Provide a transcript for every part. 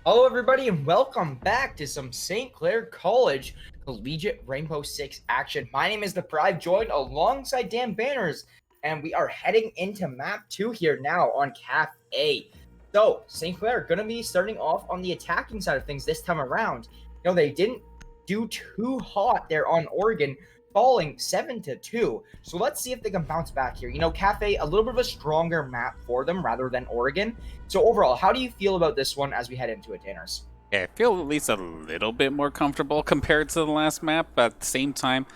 Hello, everybody, and welcome back to some St. Clair College Collegiate Rainbow Six action. My name is The Pride, joined alongside Dan Banners, and we are heading into map 2 here now on Cafe. So, St. Clair going to be starting off on the attacking side of things this time around. They didn't do too hot there on Oregon, falling 7-2. So let's see if they can bounce back here. Cafe, a little bit of a stronger map for them rather than Oregon. So overall, how do you feel about this one as we head into it, Tanners? Yeah, I feel at least a little bit more comfortable compared to the last map, but at the same time,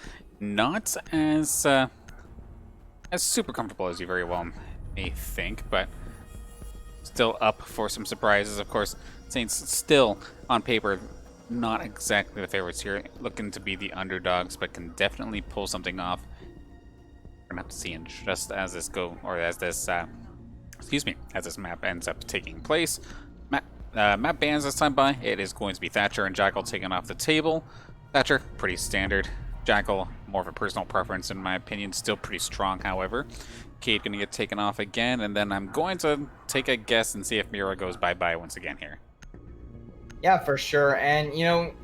not as super comfortable as you very well may think, but still up for some surprises. Of course, Saints still on paper not exactly the favorites here, looking to be the underdogs, but can definitely pull something off. We're gonna have to see in just as this as this map ends up taking place. Map bans this time by. It is going to be Thatcher and Jackal taken off the table. Thatcher, pretty standard. Jackal, more of a personal preference in my opinion. Still pretty strong, however. Cade going to get taken off again, and then I'm going to take a guess and see if Mira goes bye-bye once again here. Yeah, for sure. And,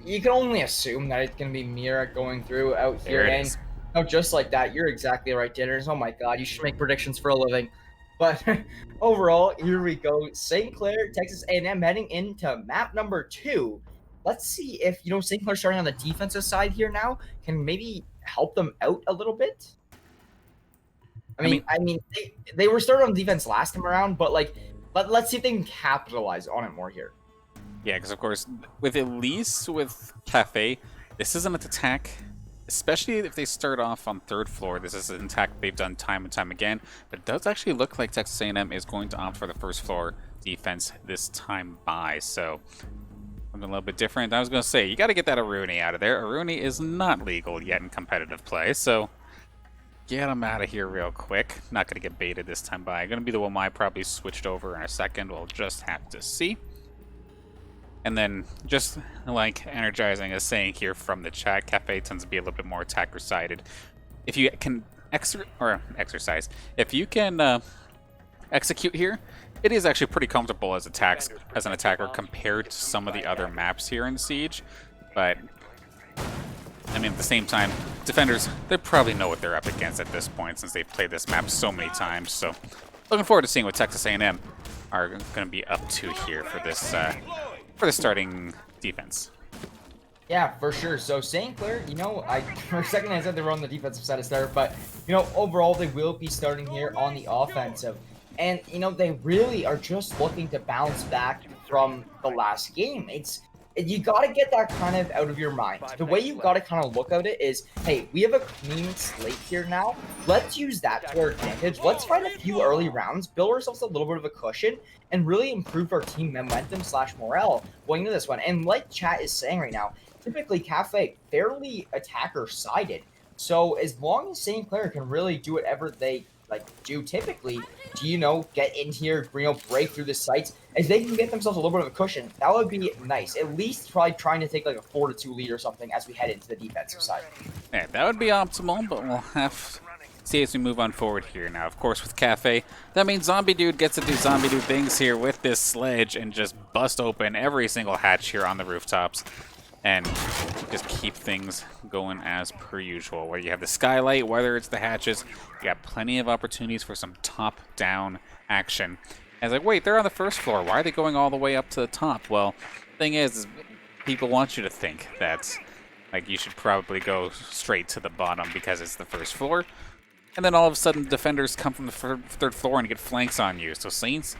you can only assume that it's going to be Mira going through out here. And, just like that, you're exactly right, Dinners. Oh my god, you should make predictions for a living. But overall, here we go. St. Clair, Texas A&M heading into map number 2. Let's see if, St. Clair starting on the defensive side here now can maybe help them out a little bit. I mean, they were started on defense last time around, but let's see if they can capitalize on it more here. Yeah, because of course, with Cafe, this isn't an attack. Especially if they start off on third floor. This is an attack they've done time and time again, but it does actually look like Texas A&M is going to opt for the first floor defense this time by, so something a little bit different. I was going to say, you got to get that Aruni out of there. Aruni is not legal yet in competitive play, so get him out of here real quick. Not going to get baited this time by. Going to be the one I probably switched over in a second. We'll just have to see. And then, just like Energizing is saying here from the chat, Cafe tends to be a little bit more attacker-sided. If you can exercise, if you can execute here, it is actually pretty comfortable as an attacker compared to some of the other maps here in Siege. But I mean, at the same time, defenders, they probably know what they're up against at this point since they've played this map so many times. So, looking forward to seeing what Texas A&M are going to be up to here for this. For the starting defense. Yeah, for sure. So St. Clair, for a second I said they were on the defensive side of start, but overall they will be starting here on the offensive. And they really are just looking to bounce back from the last game. You got to get that kind of out of your mind. The way you got to kind of look at it is, hey, we have a clean slate here now. Let's use that to our advantage. Let's find a few early rounds, build ourselves a little bit of a cushion, and really improve our team momentum / morale going into this one. And like chat is saying right now, typically Cafe fairly attacker-sided. So as long as St. Clair can really do whatever they do typically to, get in here, break through the sites, if they can get themselves a little bit of a cushion, that would be nice. At least trying to take like a 4-2 lead or something as we head into the defensive side. Yeah, that would be optimal, but we'll have to see as we move on forward here. Now, of course, with Cafe, that means Zombie Dude gets to do Zombie Dude things here with this sledge and just bust open every single hatch here on the rooftops and just keep things going as per usual. Whether you have the skylight, whether it's the hatches, you got plenty of opportunities for some top-down action. And it's like, wait, they're on the first floor. Why are they going all the way up to the top? Well, the thing is people want you to think that you should probably go straight to the bottom because it's the first floor. And then all of a sudden, defenders come from the third floor and get flanks on you. So Saints,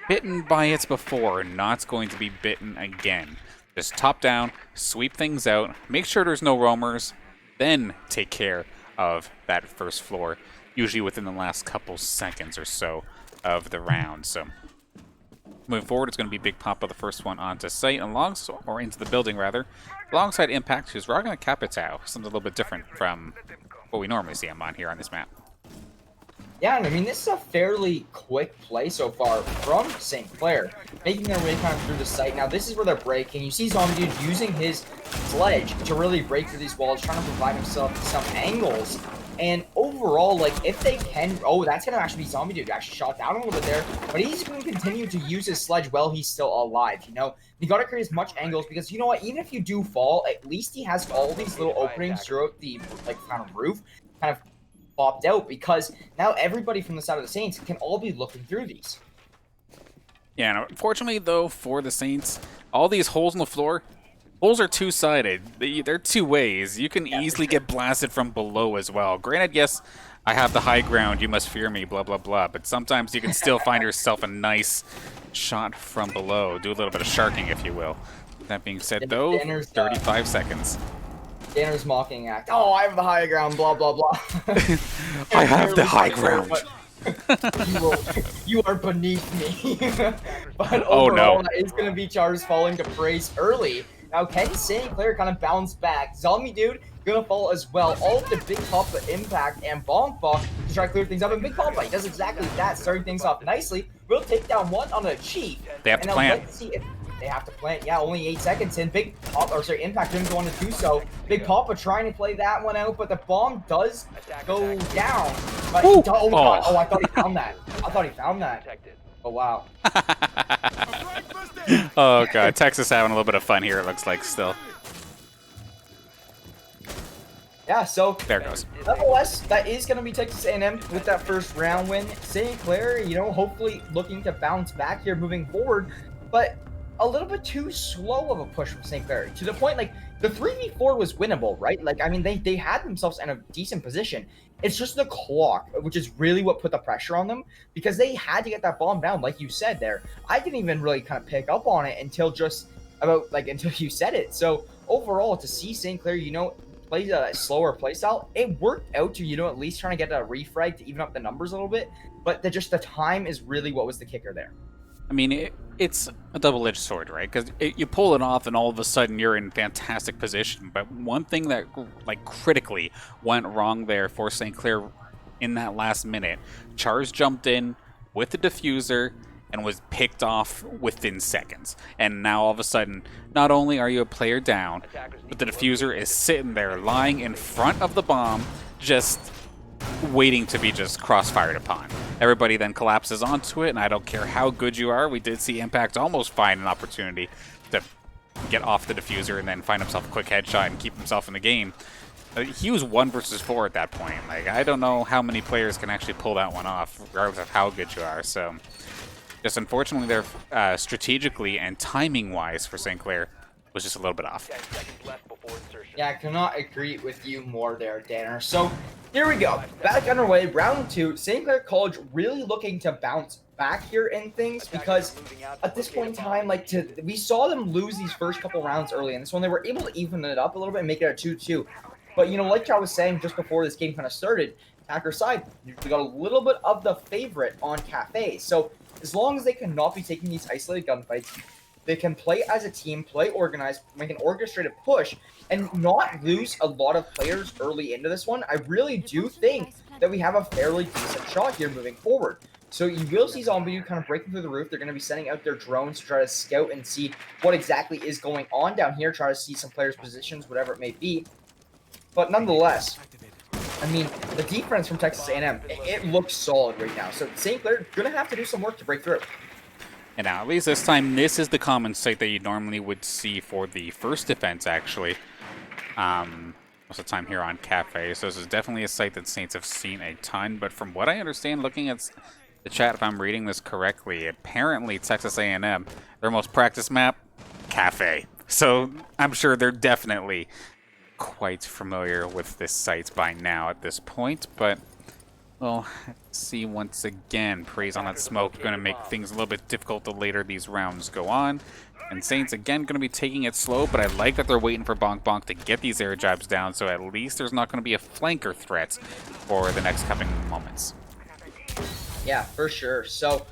bitten by it before, not going to be bitten again. Just top down, sweep things out, make sure there's no roamers, then take care of that first floor, usually within the last couple seconds or so of the round. So moving forward, it's going to be Big Papa, the first one onto site, or into the building rather, alongside Impact, who's rocking a Capitao, something a little bit different from what we normally see him on here on this map. Yeah, I mean, this is a fairly quick play so far from St. Clair, making their way kind of through the site. Now, this is where they're breaking. You see Zombie Dude using his sledge to really break through these walls, trying to provide himself some angles And overall, like, if they can, oh, that's gonna actually be Zombie Dude actually shot down a little bit there, but he's going to continue to use his sledge while he's still alive. You know, you got to create as much angles because you know what, even if you do fall, at least he has all these little openings throughout the like kind of roof, kind of popped out, because now everybody from the side of the Saints can all be looking through these. Yeah, and unfortunately though for the Saints, all these holes in the floor. Holes are two-sided. They're two ways. You can easily get blasted from below as well. Granted, yes, I have the high ground. You must fear me, blah, blah, blah. But sometimes you can still find yourself a nice shot from below. Do a little bit of sharking, if you will. That being said, though, 35 seconds. Danner's mocking act. Oh, I have the high ground, blah, blah, blah. I have the high ground. You are beneath me. But oh, overall, no. that is going to be Char's falling to praise early. Now, can St. Clair kind of bounce back? Zombie Dude gonna fall as well. All of the Big Papa impact and Bonk Bonk to try to clear things up. And Big Papa, he does exactly that, starting things off nicely. We'll take down one on a cheat. They have to plant. Let's see if they have to plant. Yeah, only 8 seconds in. Big Papa, or sorry, Impact didn't want to do so. Big Papa trying to play that one out, but the bomb does go down. But oh, God. Oh, I thought he found that. I thought he found that. Oh, wow. Oh, God. Texas having a little bit of fun here, it looks like, still. Yeah, so there it goes. Nonetheless, that is going to be Texas A&M with that first round win. St. Clair, you know, hopefully looking to bounce back here moving forward, but a little bit too slow of a push from St. Clair to the point, like, the 3v4 was winnable, right? Like, I mean, they had themselves in a decent position. It's just the clock, which is really what put the pressure on them, because they had to get that bomb down, like you said there. I didn't even really kind of pick up on it until just about, like, until you said it. So, overall, to see St. Clair, you know, play a slower play style, it worked out to, you know, at least trying to get a refrag to even up the numbers a little bit, but just the time is really what was the kicker there. I mean, it's a double-edged sword, right? Because you pull it off and all of a sudden you're in fantastic position. But one thing that, like, critically went wrong there for St. Clair in that last minute, Char's jumped in with the diffuser and was picked off within seconds. And now all of a sudden, not only are you a player down, but the diffuser is sitting there lying in front of the bomb, just waiting to be just crossfired upon. Everybody then collapses onto it, and I don't care how good you are. We did see Impact almost find an opportunity to get off the diffuser and then find himself a quick headshot and keep himself in the game. He was 1 versus 4 at that point. Like, I don't know how many players can actually pull that one off, regardless of how good you are. So, just unfortunately, they're strategically and timing-wise for St. Clair was just a little bit off. Yeah, I cannot agree with you more there, Danner. So, here we go. Back underway, round 2. St. Clair College really looking to bounce back here in things, because at this point in time, like, we saw them lose these first couple rounds early in this one. They were able to even it up a little bit and make it a 2-2. But, you know, like I was saying just before this game kind of started, attacker side, we got a little bit of the favorite on Cafe. So, as long as they cannot be taking these isolated gunfights, they can play as a team, play organized, make an orchestrated push, and not lose a lot of players early into this one. I really do think that we have a fairly decent shot here moving forward. So you will see Zombie kind of breaking through the roof. They're going to be sending out their drones to try to scout and see what exactly is going on down here, try to see some players' positions, whatever it may be. But nonetheless, I mean, the defense from Texas A&M, it looks solid right now. So St. Clair going to have to do some work to break through. And now, at least this time, this is the common sight that you normally would see for the first defense, actually. Most of the time here on Cafe. So this is definitely a site that Saints have seen a ton. But from what I understand, looking at the chat, if I'm reading this correctly, apparently Texas A&M, their most practiced map, Cafe. So I'm sure they're definitely quite familiar with this site by now at this point. But well, let's see once again. Praise on that smoke. Going to make things a little bit difficult the later these rounds go on. And Saints, again, going to be taking it slow, but I like that they're waiting for Bonk Bonk to get these air jabs down, so at least there's not going to be a flanker threat for the next coming moments. Yeah, for sure. So,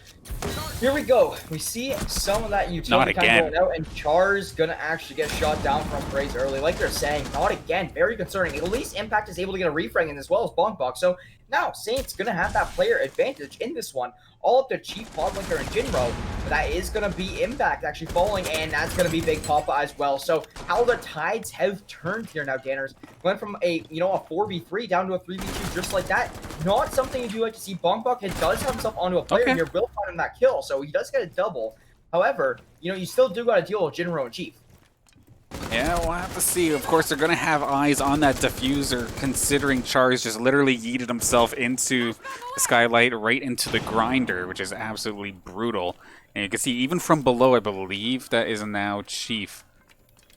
here we go. We see some of that utility kind of going out, and Char's going to actually get shot down from Praise early. Like they're saying, not again. Very concerning. At least Impact is able to get a refrag in as well as Bonk Bonk. So, Now, Saints gonna have that player advantage in this one, all up to Chief, Podlinker, and Jinro. But that is gonna be Impact actually falling, and that's gonna be Big Papa as well. So how the tides have turned here now, Danners. Went from a, you know, a 4v3 down to a 3v2 just like that. Not something you do like to see. Bongbok does have himself onto a player here, will find him that kill, so he does get a double. However, you know, you still do gotta deal with Jinro and Chief. Yeah, we'll have to see. Of course, they're going to have eyes on that diffuser, considering Char's just literally yeeted himself into the skylight, right into the grinder, which is absolutely brutal. And you can see, even from below, I believe that is now Chief.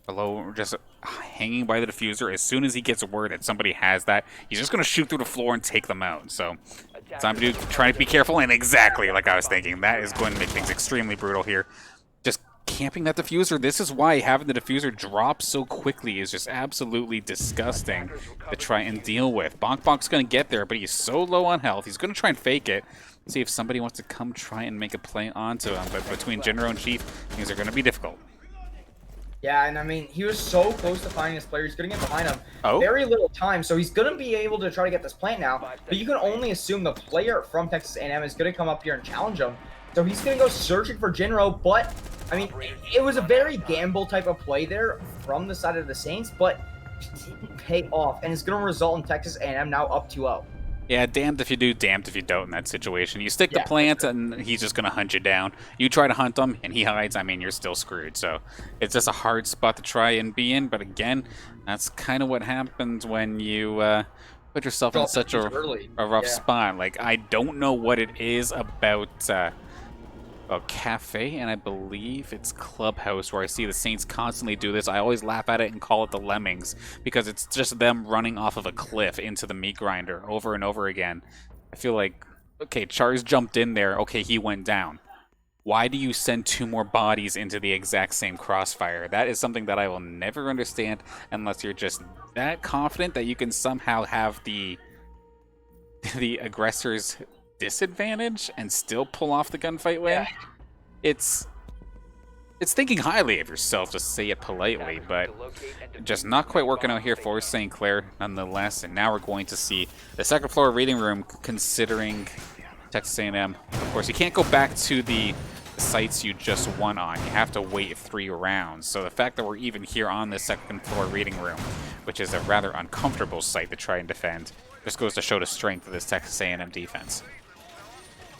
Below, just hanging by the diffuser. As soon as he gets word that somebody has that, he's just going to shoot through the floor and take them out. So, time to try to be careful, and exactly like I was thinking. That is going to make things extremely brutal here. Just camping that diffuser. This is why having the diffuser drop so quickly is just absolutely disgusting to try and deal with. Bonk going to get there, but he's so low on health. He's going to try and fake it. See if somebody wants to come try and make a play onto him. But between Jinro and Chief, things are going to be difficult. Yeah, and I mean, he was so close to finding his player. He's going to get behind him. Oh? Very little time, so he's going to be able to try to get this plant now. But you can only assume the player from Texas A&M is going to come up here and challenge him. So he's going to go searching for Jinro, but, I mean, it was a very gamble type of play there from the side of the Saints, but it didn't pay off, and it's going to result in Texas A&M now up 2-0. Yeah, damned if you do, damned if you don't in that situation. You stick the plant, and he's just going to hunt you down. You try to hunt him, and he hides. I mean, you're still screwed. So it's just a hard spot to try and be in. But again, that's kind of what happens when you put yourself in such a rough spot. Like, I don't know what it is about Cafe, and I believe it's Clubhouse, where I see the Saints constantly do this. I always laugh at it and call it the Lemmings, because it's just them running off of a cliff into the meat grinder over and over again. I feel like, okay, Char's jumped in there, okay, he went down. Why do you send 2 more bodies into the exact same crossfire? That is something that I will never understand unless you're just that confident that you can somehow have the aggressor's disadvantage and still pull off the gunfight win. It's thinking highly of yourself, to say it politely, but just not quite working out here for St. Clair nonetheless. And now we're going to see the second floor reading room, considering Texas A&M. Of course, you can't go back to the sites you just won on. You have to wait 3 rounds. So the fact that we're even here on the second floor reading room, which is a rather uncomfortable site to try and defend, just goes to show the strength of this Texas A&M defense.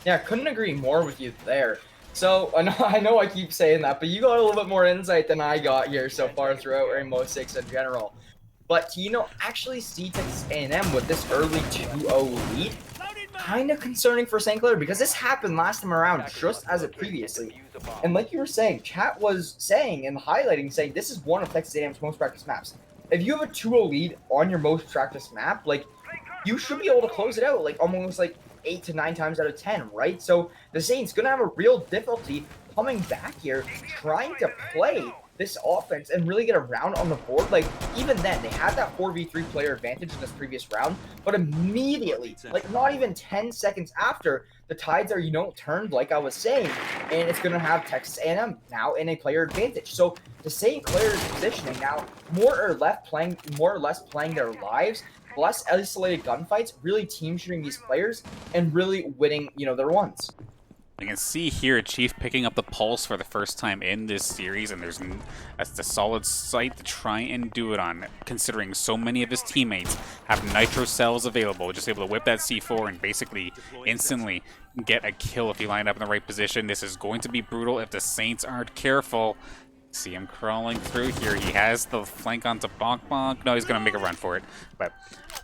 Yeah, couldn't agree more with you there. So, I know I keep saying that, but you got a little bit more insight than I got here so far throughout Rainbow Six in general. But to, you know, actually see Texas A&M with this early 2-0 lead, kind of concerning for St. Clair, because this happened last time around just as it previously. And like you were saying, chat was saying and highlighting, saying this is one of Texas A&M's most practiced maps. If you have a 2-0 lead on your most practiced map, like, you should be able to close it out, like, almost like 8 to 9 times out of 10, right? So the Saints gonna have a real difficulty coming back here, trying to play this offense and really get around on the board. Like, even then, they had that 4v3 player advantage in this previous round, but immediately, like, not even 10 seconds after, the tides are, you know, turned, like I was saying, and it's gonna have Texas A&M now in a player advantage. So the St. Clair's positioning now, more or less playing their lives, less isolated gunfights, really team shooting these players, and really winning, you know, their ones. You can see here Chief picking up the pulse for the first time in this series, and that's a solid site to try and do it on, considering so many of his teammates have nitro cells available, just able to whip that C4 and basically instantly get a kill if you line up in the right position. This is going to be brutal if the Saints aren't careful. See him crawling through here. He has the flank onto Bonk. No, he's going to make a run for it. But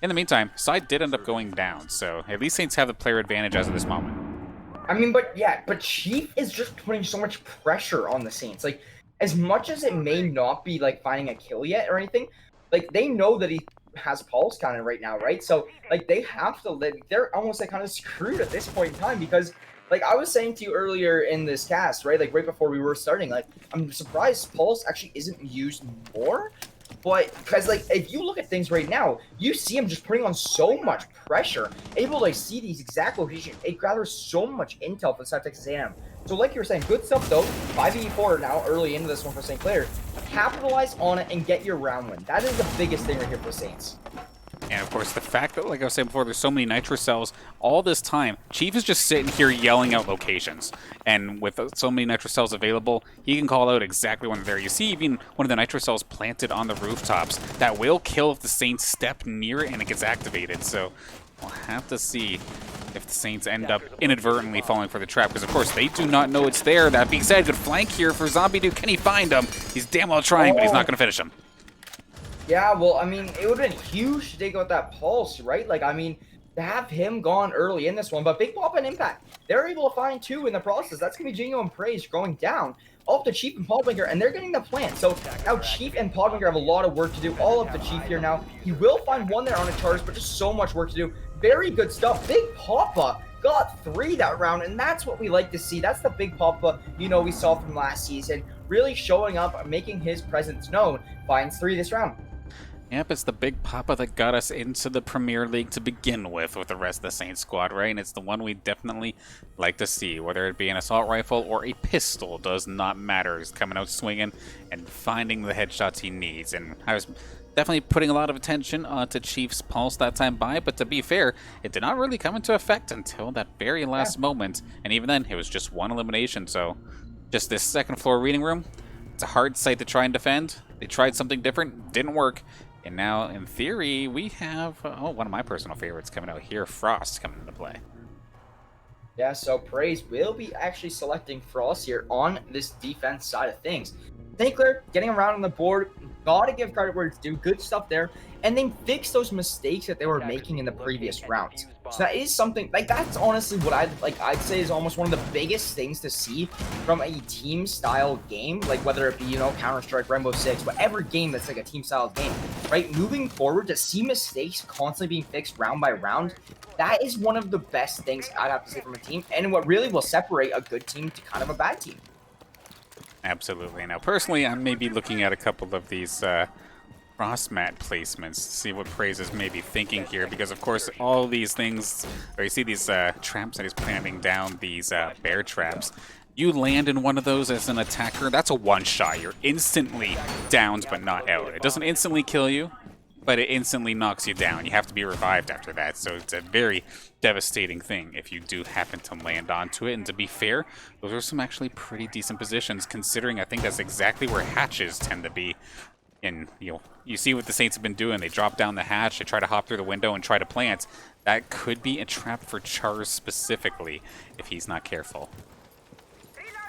in the meantime, side did end up going down, so at least Saints have the player advantage as of this moment. I mean, but Chief is just putting so much pressure on the Saints. Like, as much as it may not be, like, finding a kill yet or anything, like, they know that he has pulse counted right now, right? So, like, they have to live. They're almost, like, kind of screwed at this point in time because, like, I was saying to you earlier in this cast, right, like, right before we were starting, like, I'm surprised Pulse actually isn't used more, but, because, like, if you look at things right now, you see him just putting on so much pressure, able to see these exact locations. It gathers so much intel for South Texas A&M. So, like you were saying, good stuff, though. 5v4 now, early into this one for St. Clair. Capitalize on it and get your round win. That is the biggest thing right here for Saints. And of course, the fact that, like I was saying before, there's so many nitro cells all this time, Chief is just sitting here yelling out locations. And with so many nitro cells available, he can call out exactly when they're there. You see even one of the nitro cells planted on the rooftops. That will kill if the Saints step near it and it gets activated. So we'll have to see if the Saints end up inadvertently falling for the trap, because of course they do not know it's there. That being said, good flank here for Zombie Dude. Can he find him? He's damn well trying, but he's not going to finish him. Yeah, well, I mean, it would have been huge to take out that pulse, right? Like, I mean, to have him gone early in this one, but Big Papa and Impact, they're able to find 2 in the process. That's going to be genuine praise going down. Up to Chief and Podwinker, and they're getting the plant. So now Chief and Podwinker have a lot of work to do. All up to Chief here now. He will find 1 there on a charge, but just so much work to do. Very good stuff. Big Papa got 3 that round, and that's what we like to see. That's the Big Papa, you know, we saw from last season. Really showing up, making his presence known. Finds 3 this round. Yep, it's the Big Papa that got us into the Premier League to begin with the rest of the Saints squad, right? And it's the one we definitely like to see, whether it be an assault rifle or a pistol, does not matter. He's coming out swinging and finding the headshots he needs. And I was definitely putting a lot of attention to Chief's pulse that time by, but to be fair, it did not really come into effect until that very last moment. And even then, it was just 1 elimination. So just this second floor reading room, it's a hard site to try and defend. They tried something different, didn't work. And now, in theory, we have one of my personal favorites coming out here, Frost, coming into play. Yeah, so Praise will be actually selecting Frost here on this defense side of things. St. Clair getting around on the board, gotta give credit where it's due, good stuff there, and then fix those mistakes that they were making in the previous rounds. So that is something, like, that's honestly what I'd say is almost one of the biggest things to see from a team style game, like whether it be, you know, Counter-Strike, Rainbow Six, whatever game that's like a team style game, right? Moving forward, to see mistakes constantly being fixed round by round, that is one of the best things I'd have to say from a team, and what really will separate a good team to kind of a bad team. Absolutely. Now, personally, I may be looking at a couple of these Frost mat placements to see what Praise is maybe thinking here, because, of course, all these things, or you see these traps that he's planting down, these bear traps. You land in one of those as an attacker, that's a one-shot. You're instantly downed but not out. It doesn't instantly kill you, but it instantly knocks you down. You have to be revived after that, so it's a very devastating thing if you do happen to land onto it. And to be fair, those are some actually pretty decent positions, considering I think that's exactly where hatches tend to be. And you see what the Saints have been doing. They drop down the hatch, they try to hop through the window and try to plant. That could be a trap for Charles specifically if he's not careful.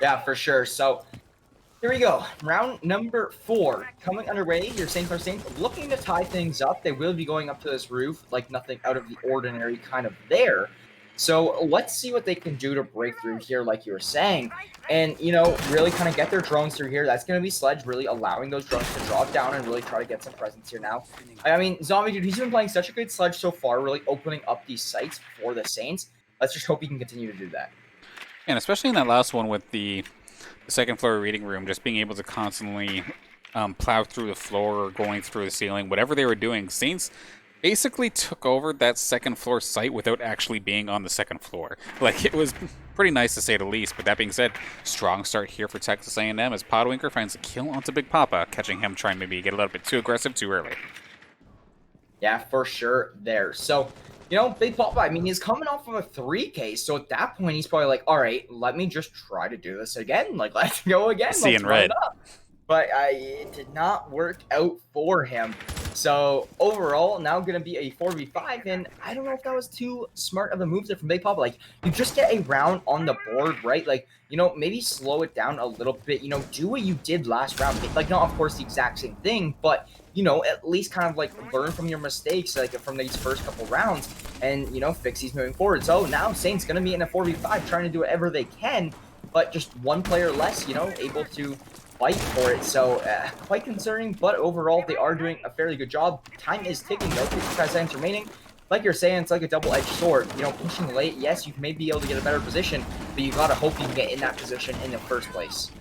Yeah, for sure. So here we go. Round number 4 coming underway. Your St. Clair Saints looking to tie things up. They will be going up to this roof like nothing out of the ordinary kind of there. So let's see what they can do to break through here, like you were saying. And, you know, really kind of get their drones through here. That's going to be Sledge really allowing those drones to drop down and really try to get some presence here now. I mean, Zombie Dude, he's been playing such a good Sledge so far, really opening up these sites for the Saints. Let's just hope he can continue to do that. And especially in that last one with the second floor reading room, just being able to constantly plow through the floor or going through the ceiling, whatever they were doing, Saints basically took over that second floor site without actually being on the second floor. Like, it was pretty nice to say the least. But that being said, strong start here for Texas A&M as Podwinker finds a kill onto Big Papa, catching him trying maybe get a little bit too aggressive too early. Yeah, for sure there. So, you know, Big Papa, I mean, he's coming off of a 3K, so at that point, he's probably like, all right, let me just try to do this again. Like, let's go again. Seeing red. But it did not work out for him. So, overall, now going to be a 4v5, and I don't know if that was too smart of a move there from Big Papa. Like, you just get a round on the board, right? Like, you know, maybe slow it down a little bit. You know, do what you did last round. Like, not, of course, the exact same thing, but you know, at least kind of like learn from your mistakes, like from these first couple rounds, and you know, fix these moving forward. So now Saints gonna be in a 4v5, trying to do whatever they can, but just one player less, you know, able to fight for it. So quite concerning, but overall they are doing a fairly good job. Time is ticking though, 55 seconds remaining. Like you're saying, it's like a double-edged sword. You know, pushing late, yes, you may be able to get a better position, but you gotta hope you can get in that position in the first place.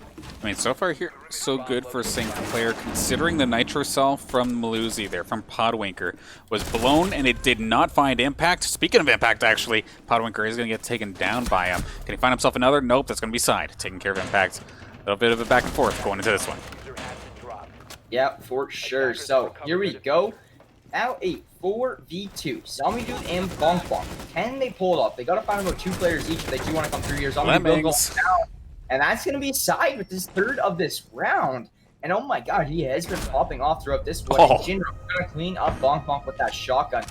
I mean, so far here, so good for St. Clair, considering the Nitro Cell from Maluzi there, from Podwinker, was blown and it did not find impact. Speaking of impact, actually, Podwinker is going to get taken down by him. Can he find himself another? Nope, that's going to be Side, taking care of impact. A little bit of a back and forth going into this one. Yeah, for sure. So, here we go. Now a 4v2. Zombie Dude and Bonk Bonk. Can they pull it off? They gotta find about 2 players each if they do want to come through here. Zombie Dude will go down. And that's gonna be side with his 3rd of this round. And oh my god, he has been popping off throughout this one. Oh. And Jinro gonna clean up Bonk Bonk with that shotgun.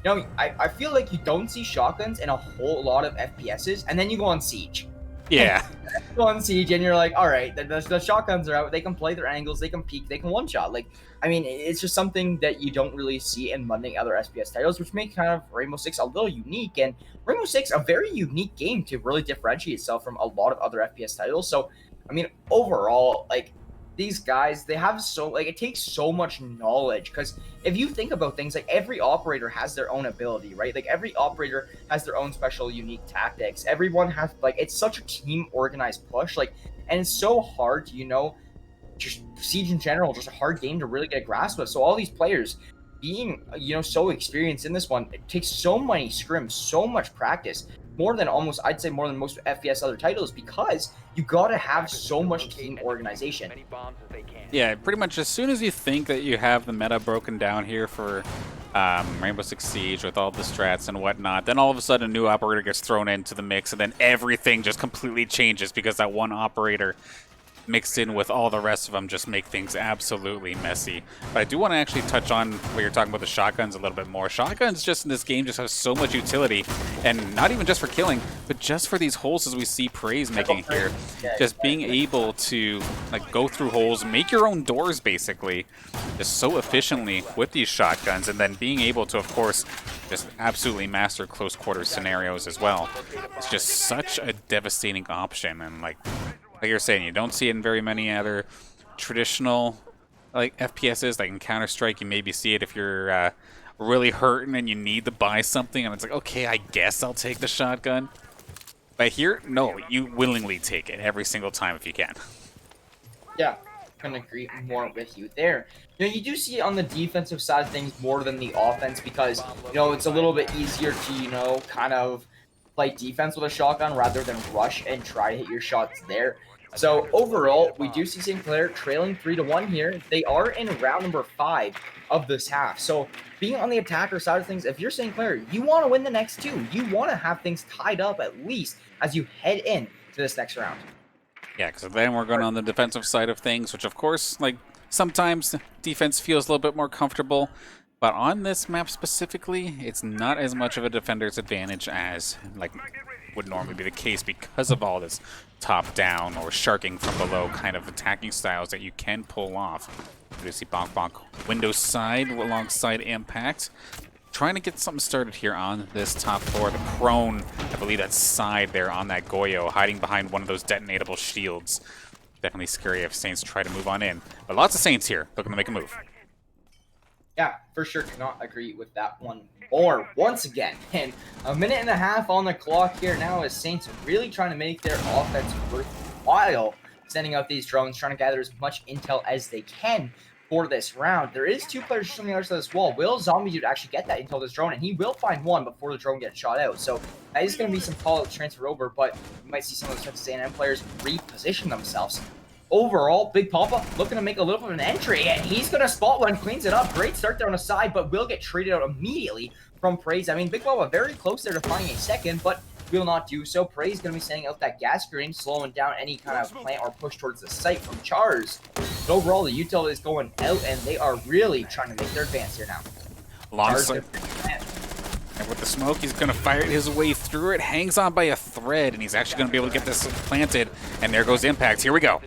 You know, I feel like you don't see shotguns in a whole lot of FPSs, and then you go on Siege. Yeah. You go on Siege, and you're like, all right, the shotguns are out. They can play their angles. They can peek. They can one-shot. Like, I mean, it's just something that you don't really see in many other SPS titles, which make kind of Rainbow Six a little unique. And Rainbow Six, a very unique game to really differentiate itself from a lot of other FPS titles. So, I mean, overall, like, these guys, they have it takes so much knowledge, because if you think about things, like, every operator has their own ability, right? Like, every operator has their own special unique tactics. Everyone has, like, it's such a team organized push, like, and it's so hard to, you know, just Siege in general, just a hard game to really get a grasp of. So all these players being, you know, so experienced in this one, it takes so many scrims, so much practice, more than I'd say more than most FPS other titles, because you gotta have so much team organization. Yeah, pretty much as soon as you think that you have the meta broken down here for Rainbow Six Siege with all the strats and whatnot, then all of a sudden a new operator gets thrown into the mix, and then everything just completely changes because that one operator mixed in with all the rest of them just make things absolutely messy. But I do want to actually touch on what you're talking about, the shotguns, a little bit more. Shotguns just in this game just have so much utility, and not even just for killing, but just for these holes as we see Praise making here. Just being able to, like, go through holes, make your own doors basically, just so efficiently with these shotguns, and then being able to, of course, just absolutely master close quarters scenarios as well. It's just such a devastating option, and like you're saying, you don't see it in very many other traditional like FPSs. Like in Counter-Strike, you maybe see it if you're really hurting and you need to buy something, and it's like, okay, I guess I'll take the shotgun. But here, no, you willingly take it every single time if you can. Yeah, couldn't agree more with you there. You know, you do see it on the defensive side of things more than the offense, because, you know, it's a little bit easier to, you know, kind of play defense with a shotgun rather than rush and try to hit your shots there. So overall, we do see St. Clair trailing 3-1 here. They are in round number 5 of this half. So being on the attacker side of things, if you're St. Clair, you want to win the next 2. You want to have things tied up at least as you head in to this next round. Yeah, because then we're going on the defensive side of things, which of course, like, sometimes defense feels a little bit more comfortable. But on this map specifically, it's not as much of a defender's advantage as, like, would normally be the case because of all this top-down or sharking from below kind of attacking styles that you can pull off. You see Bonk Bonk window side alongside Impact. Trying to get something started here on this top floor. The prone, I believe that's side there on that Goyo, hiding behind one of those detonatable shields. Definitely scary if Saints try to move on in. But lots of Saints here looking to make a move. Yeah, for sure, cannot agree with that one more once again. And a minute and a half on the clock here now as Saints really trying to make their offense worthwhile, sending out these drones, trying to gather as much intel as they can for this round. There is 2 players just on the other side of this wall. Will Zombie Dude actually get that intel this drone? And he will find one before the drone gets shot out. So that is going to be some call-outs transfer over, but you might see some of those Texas A&M players reposition themselves. Overall, Big Papa looking to make a little bit of an entry, and he's going to spot one, cleans it up. Great start there on the side, but will get traded out immediately from Praise. I mean, Big Papa very close there to finding a second, but will not do so. Praise going to be sending out that gas grenade, slowing down any kind of plant or push towards the site from Chars. But overall, the util is going out, and they are really trying to make their advance here now. Alongside. And with the smoke, he's going to fire his way through it. Hangs on by a thread, and he's actually going to be able to get this planted. And there goes Impact. Here we go.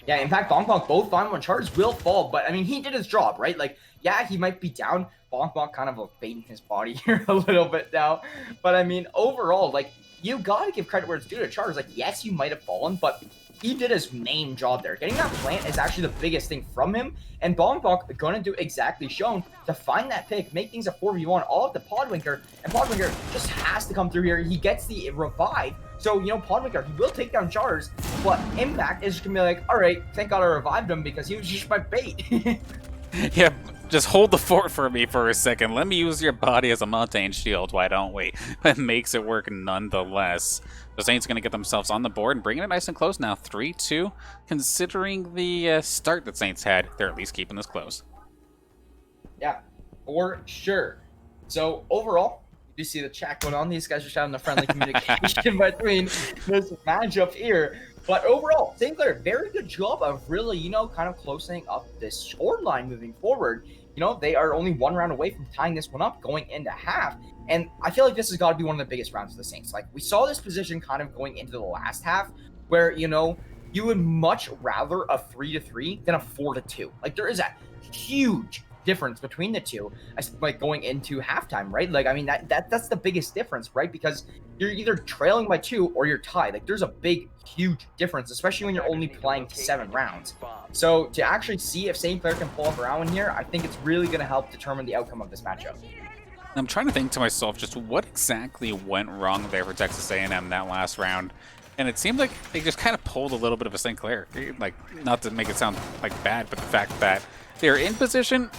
Yeah, Impact, Bonk Bonk, both fine when Charge will fall, but I mean, he did his job, right? Like, yeah, he might be down. Bonk Bonk kind of evading his body here a little bit now. But I mean, overall, like, you gotta give credit where it's due to Charge. Like, yes, you might have fallen, but he did his main job there. Getting that plant is actually the biggest thing from him, and Bonk Bonk gonna do exactly shown to find that pick, make things a 4v1 all of the Podwinker, and Podwinker just has to come through here. He gets the revive. So, you know, Podwinker, he will take down Chars, but Impact is just going to be like, all right, thank God I revived him because he was just my bait. Yeah, just hold the fort for me for a second. Let me use your body as a mountain shield, why don't we? That makes it work nonetheless. The Saints going to get themselves on the board and bringing it nice and close now, 3-2. Considering the start that Saints had, they're at least keeping this close. Yeah, For sure. So overall, you see the chat going on. These guys are just having a friendly communication between this matchup here. But overall, St. Clair, very good job of really, kind of closing up this score line moving forward. They are only one round away from tying this one up going into half. And I feel like this has got to be one of the biggest rounds for the Saints. Like, we saw this position kind of going into the last half where, you would much rather a 3-3 than a 4-2. Like, there is a huge difference between the two, like going into halftime, right? Like, I mean, that's the biggest difference, right? Because you're either trailing by 2 or you're tied. Like, there's a big, huge difference, especially when you're only playing 7 rounds. So to actually see if St. Clair can pull off a round here, I think it's really going to help determine the outcome of this matchup. I'm trying to think to myself just what exactly went wrong there for Texas A&M that last round. And it seemed like they just kind of pulled a little bit of a St. Clair. Like, not to make it sound like bad, but the fact that they're in position,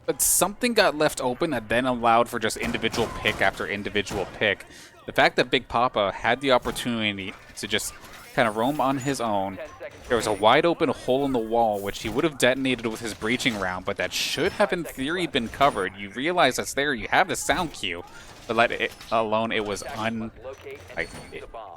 but something got left open that then allowed for just individual pick after individual pick. The fact that Big Papa had the opportunity to just kind of roam on his own. There was a wide open hole in the wall, which he would have detonated with his breaching round, but that should have in theory been covered. You realize that's there, you have the sound cue, but let it alone, it was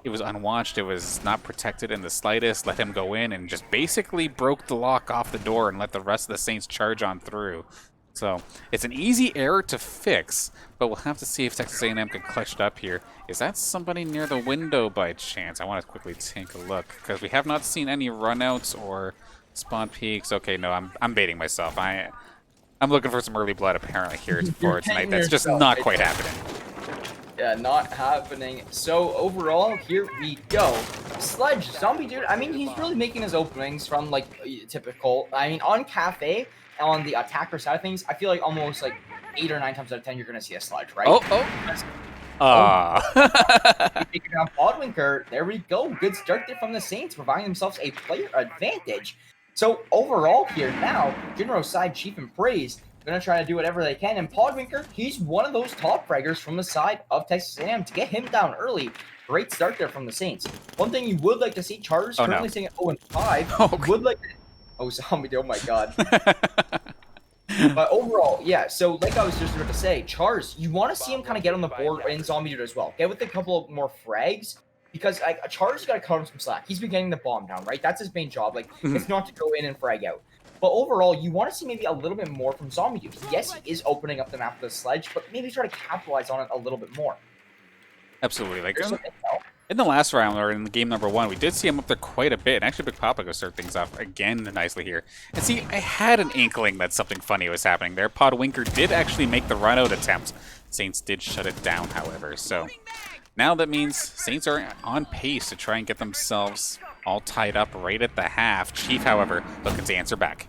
it was unwatched, it was not protected in the slightest. Let him go in and just basically broke the lock off the door and let the rest of the Saints charge on through. So it's an easy error to fix, but we'll have to see if Texas A&M can clutch it up here. Is that somebody near the window by chance? I want to quickly take a look because we have not seen any runouts or spawn peaks. Okay, no, I'm baiting myself. I'm looking for some early blood apparently here for tonight. That's just not quite happening. Yeah, not happening. So overall, here we go. Sledge, Zombie Dude, I mean, he's really making his openings from, like, typical. I mean, on Cafe, on the attacker side of things, I feel like almost, like, 8 or 9 times out of 10, you're going to see a Sledge, right? Taking down Podwinker. There we go. Good start there from the Saints, providing themselves a player advantage. So overall here now, Jinro's side, Chief and Praise, going to try to do whatever they can. And Podwinker, he's one of those top fraggers from the side of Texas A&M to get him down early. Great start there from the Saints. One thing you would like to see, Char's currently sitting at 0-5. Would like to... Oh, Zombie, oh my god. But overall, yeah, so like I was just about to say, Chars, you want to see him kind of get on the board in Zombie Dude as well. Get with a couple more frags, because like, Chars got to cut him some slack. He's been getting the bomb down, right? That's his main job. Like, it's not to go in and frag out. But overall, you want to see maybe a little bit more from Zombie Dude. Yes, he is opening up the map with the Sledge, but maybe try to capitalize on it a little bit more. Absolutely. Like, in the last round, or in game number 1, we did see him up there quite a bit. And actually, Big Papa goes start things off again nicely here. And see, I had an inkling that something funny was happening there. Podwinker did actually make the run-out attempt. Saints did shut it down, however. So now that means Saints are on pace to try and get themselves all tied up right at the half. Chief, however, looking to answer back.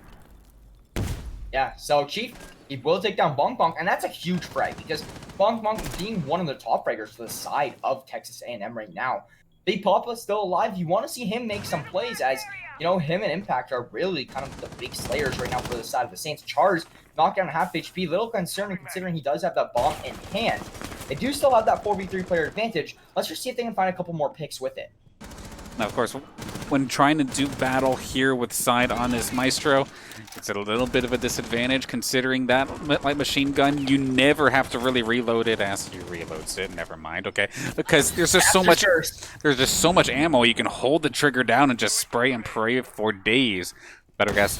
Yeah, so Chief, he will take down Bonk Bonk, and that's a huge frag because Bonk Bonk being one of the top fraggers for the side of Texas A&M right now. Big Papa still alive. You want to see him make some plays as, you know, him and Impact are really kind of the big slayers right now for the side of the Saints. Chars knocked down half HP. Little concerning considering he does have that bomb in hand. They do still have that 4v3 player advantage. Let's just see if they can find a couple more picks with it. Now, of course, when trying to do battle here with side on this Maestro, it's a little bit of a disadvantage considering that light machine gun, you never have to really reload it as he reloads it. Never mind, okay? Because there's just so much ammo, you can hold the trigger down and just spray and pray for days. Better guess,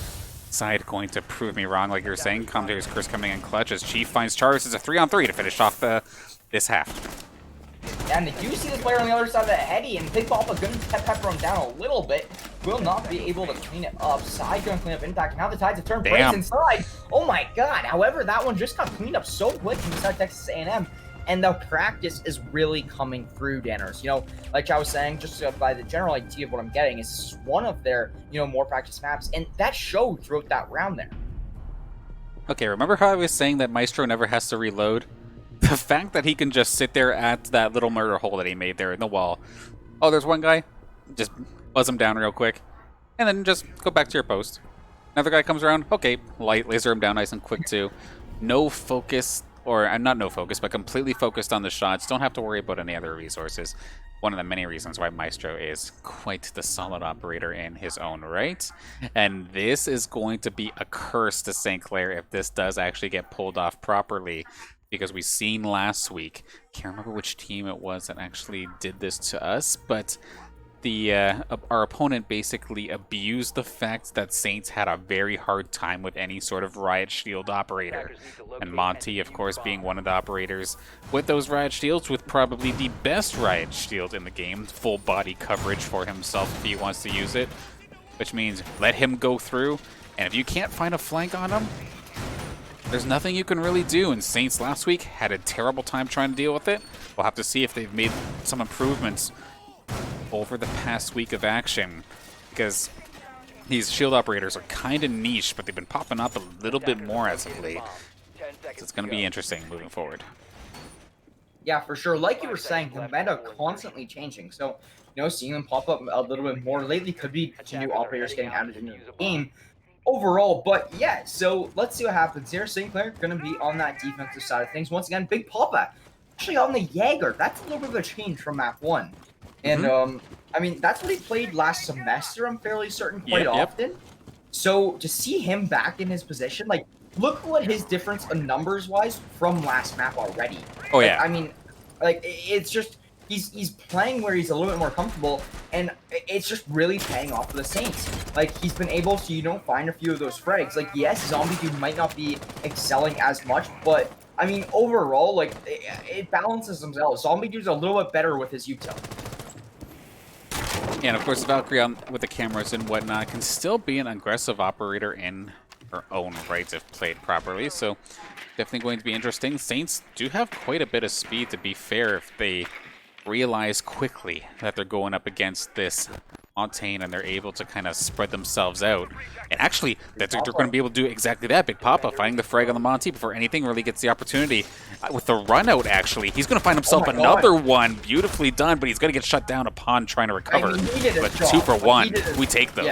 side going to prove me wrong, like you're saying. Commentator's Chris coming in clutch as Chief finds Charles as a 3-on-3 to finish off this half. And they do see the player on the other side of the heady, and Big Papa going to pepper him down a little bit. Will not be able to clean it up. Side going to clean up Impact. Now the Tides have turned Praise inside. Oh my god. However, that one just got cleaned up so quick from the side of Texas A&M. And the practice is really coming through, Danners. You know, like I was saying, just by the general idea of what I'm getting, is one of their, you know, more practice maps. And that showed throughout that round there. Okay, remember how I was saying that Maestro never has to reload? The fact that he can just sit there at that little murder hole that he made there in the wall. Oh, there's one guy. Just buzz him down real quick. And then just go back to your post. Another guy comes around. Okay, light laser him down nice and quick too. No focus, or not no focus, but completely focused on the shots. Don't have to worry about any other resources. one of the many reasons why Maestro is quite the solid operator in his own right. And this is going to be a curse to St. Clair if this does actually get pulled off properly, because we've seen last week, can't remember which team it was that actually did this to us, but our opponent basically abused the fact that Saints had a very hard time with any sort of Riot Shield operator. And Monty, of course, being one of the operators with those Riot Shields, with probably the best Riot Shield in the game, full body coverage for himself if he wants to use it, which means let him go through, and if you can't find a flank on him, there's nothing you can really do. And Saints last week had a terrible time trying to deal with it. We'll have to see if they've made some improvements over the past week of action, because these shield operators are kind of niche, but they've been popping up a little bit more as of late. So it's going to be interesting moving forward. Yeah, for sure. Like you were saying, the meta constantly changing. So, seeing them pop up a little bit more lately could be new operators getting added into the game overall. But yeah, so let's see what happens here. St. Clair going to be on that defensive side of things. Once again, Big Papa actually on the Jaeger. That's a little bit of a change from map 1. And, I mean, that's what he played last semester, I'm fairly certain, quite often. So, to see him back in his position, like, look what his difference in numbers-wise from last map already. Oh, yeah. I mean, like, it's just, he's playing where he's a little bit more comfortable, and it's just really paying off for the Saints. Like, he's been able to, find a few of those frags. Like, yes, Zombie Dude might not be excelling as much, but, I mean, overall, like, it balances themselves. Zombie Dude's a little bit better with his util. And of course, Valkyrie with the cameras and whatnot can still be an aggressive operator in her own right if played properly. So definitely going to be interesting. Saints do have quite a bit of speed, to be fair, if they realize quickly that they're going up against this Octane and they're able to kind of spread themselves out. And actually, that they're going to be able to do exactly that. Big Papa finding the frag on the Monty before anything really gets the opportunity. With the run out, actually, he's going to find himself another one. Beautifully done, but he's going to get shut down upon trying to recover. But 2 for 1, we take those.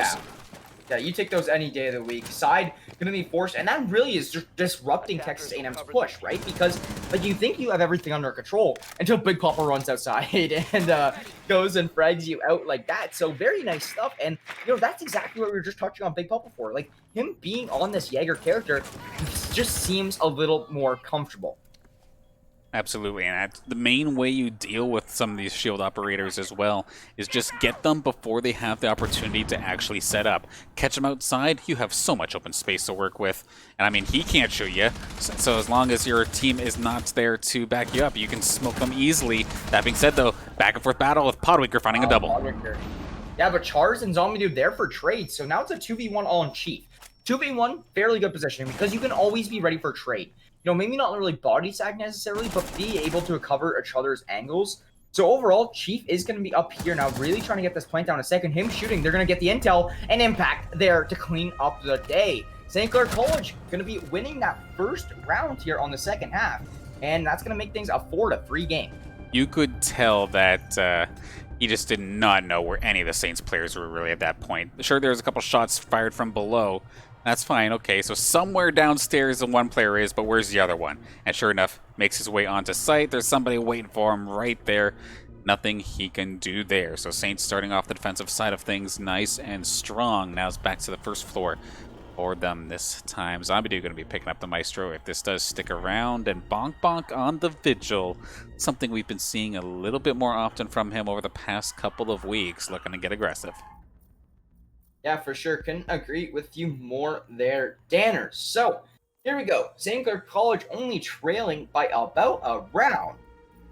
Yeah, you take those any day of the week. Side going to be forced, and that really is just disrupting Texas A&M's push, right? Because, like, you think you have everything under control until Big Papa runs outside and goes and frags you out like that. So very nice stuff, and, that's exactly what we were just touching on Big Papa for. Like, him being on this Jaeger character just seems a little more comfortable. Absolutely, and that's the main way you deal with some of these shield operators as well, is just get them before they have the opportunity to actually set up. Catch them outside, you have so much open space to work with, and I mean, he can't shoot you, so as long as your team is not there to back you up, you can smoke them easily. That being said though, back and forth battle with Podwicker finding a double. Yeah, but Chars and Zombie Dude there for trade, so now it's a 2v1 on Chief. 2v1, fairly good positioning, because you can always be ready for trade. Maybe not really body sag necessarily, but be able to cover each other's angles. So overall, Chief is going to be up here now, really trying to get this plant down a second. Him shooting, they're going to get the intel and impact there to clean up the day. St. Clair College going to be winning that first round here on the second half, and that's going to make things a 4-3 game. You could tell that he just did not know where any of the Saints players were really at that point. Sure, there was a couple shots fired from below. That's fine. Okay, so somewhere downstairs the one player is, but where's the other one? And sure enough, makes his way onto site. There's somebody waiting for him right there. Nothing he can do there. So Saints starting off the defensive side of things nice and strong. Now it's back to the first floor for them this time. Zombie Dude going to be picking up the Maestro if this does stick around. And Bonk Bonk on the Vigil. Something we've been seeing a little bit more often from him over the past couple of weeks. Looking to get aggressive. Yeah, for sure. Couldn't agree with you more there, Danners. So, here we go. St. Clair College only trailing by about a round.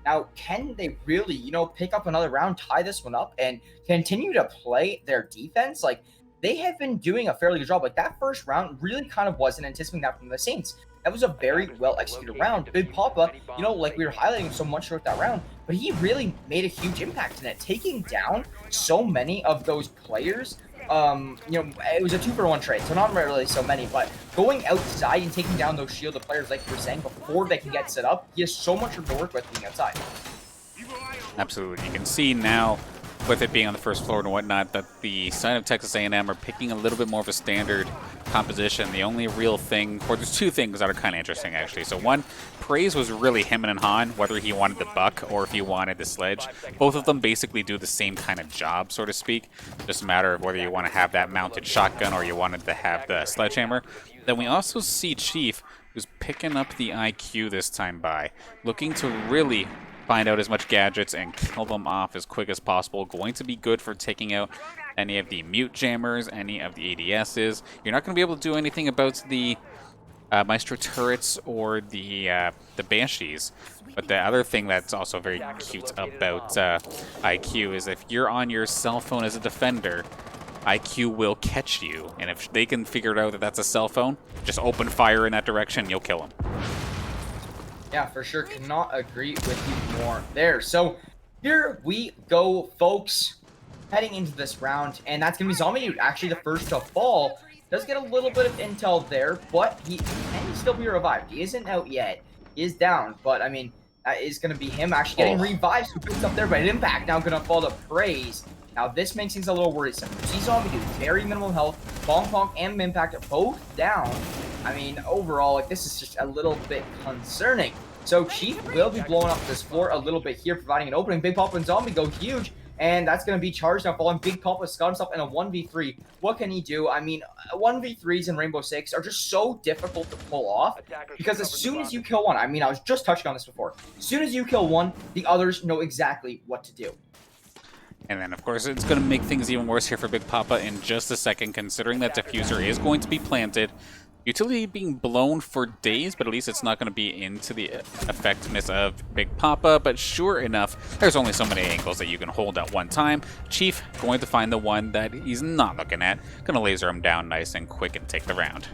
Now, can they really, pick up another round, tie this one up, and continue to play their defense? Like, they have been doing a fairly good job. Like, that first round really kind of wasn't anticipating that from the Saints. That was a very well-executed round. Big Papa, like we were highlighting so much throughout that round, but he really made a huge impact in it, taking down so many of those players. It was a 2-for-1 trade, so not really so many, but going outside and taking down those shielded players, like you were saying, before they can get set up, he has so much to work with being outside. Absolutely. You can see now, with it being on the first floor and whatnot, that the side of Texas A&M are picking a little bit more of a standard composition, the only real thing, or there's two things that are kind of interesting actually. So one, Praise was really him and Han, whether he wanted the buck or if he wanted the sledge. Both of them basically do the same kind of job, so to speak. Just a matter of whether you want to have that mounted shotgun or you wanted to have the sledgehammer. Then we also see Chief, who's picking up the IQ this time by, looking to really find out as much gadgets and kill them off as quick as possible. Going to be good for taking out any of the mute jammers, any of the ADSs. You're not going to be able to do anything about the Maestro turrets or the Banshees. But the other thing that's also very cute about IQ is if you're on your cell phone as a defender, IQ will catch you. And if they can figure out that that's a cell phone, just open fire in that direction, you'll kill them. Yeah, for sure. Cannot agree with you more there. So here we go, folks. Heading into this round, and that's going to be Zombie Dude, actually the first to fall. Does get a little bit of intel there, but he can still be revived. He isn't out yet. He is down, but I mean, that is going to be him actually getting revived. So picks up there, but Impact now going to fall to Praise. Now this makes things a little worrisome. See Zombie Dude, very minimal health. Bong Pong and Impact are both down. I mean, overall, like this is just a little bit concerning. So Chief will be blowing up this floor a little bit here, providing an opening. Big Papa and Zombie go huge. And that's going to be charged now, falling. Big Papa got himself in a 1v3. What can he do? I mean, 1v3s in Rainbow Six are just so difficult to pull off. Because as soon as you kill one, I mean, I was just touching on this before. As soon as you kill one, the others know exactly what to do. And then, of course, it's going to make things even worse here for Big Papa in just a second, considering that diffuser is going to be planted. Utility being blown for days, but at least it's not going to be into the effectiveness of Big Papa. But sure enough, there's only so many angles that you can hold at one time. Chief going to find the one that he's not looking at. Going to laser him down nice and quick and take the round.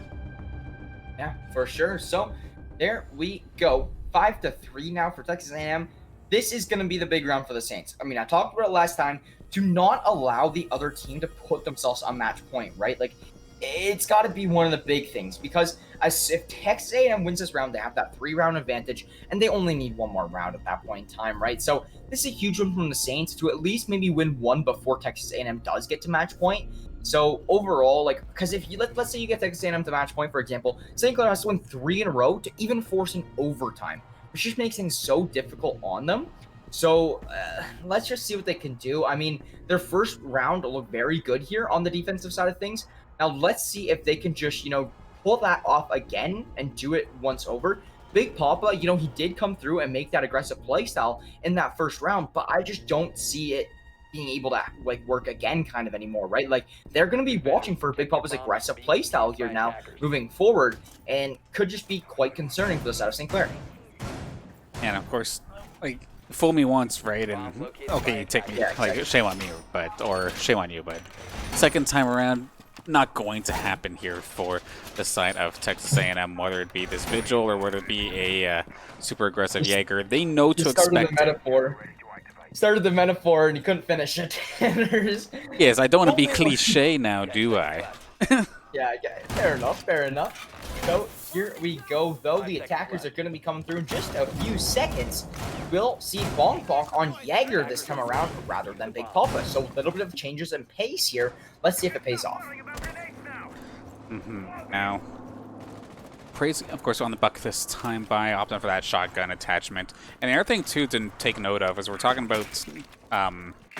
Yeah, for sure. So there we go. 5-3 now for Texas A&M. This is going to be the big round for the Saints. I mean, I talked about it last time. Do not allow the other team to put themselves on match point, right? Like, it's got to be one of the big things, because if Texas A&M wins this round, they have that 3-round advantage, and they only need one more round at that point in time, right? So this is a huge one from the Saints to at least maybe win one before Texas A&M does get to match point. So overall, like, because if you let's say you get Texas A&M to match point, for example, St. Clair has to win 3 in a row to even force an overtime, which just makes things so difficult on them. So let's just see what they can do. I mean, their first round looked very good here on the defensive side of things. Now, let's see if they can just, pull that off again and do it once over. Big Papa, he did come through and make that aggressive play style in that first round, but I just don't see it being able to, work again kind of anymore, right? Like, they're going to be watching for Big Papa's aggressive play style here now moving forward, and could just be quite concerning for the side of St. Clair. And, of course, fool me once, right? And, okay, take me, shame on me, or shame on you, but second time around, not going to happen here for the side of Texas A&M, whether it be this Vigil or whether it be a super aggressive Jaeger. They know to expect Started the metaphor and you couldn't finish it. Yes, I don't want to be cliche now, do I? Yeah, fair enough. So here we go, though. The attackers are going to be coming through in just a few seconds. We'll see Bong Bong on Jaeger this time around rather than Big Papa. So a little bit of changes in pace here. Let's see if it pays off. Now, Praise, of course, on the buck this time by opting for that shotgun attachment. And the other thing, too, to take note of is we're talking about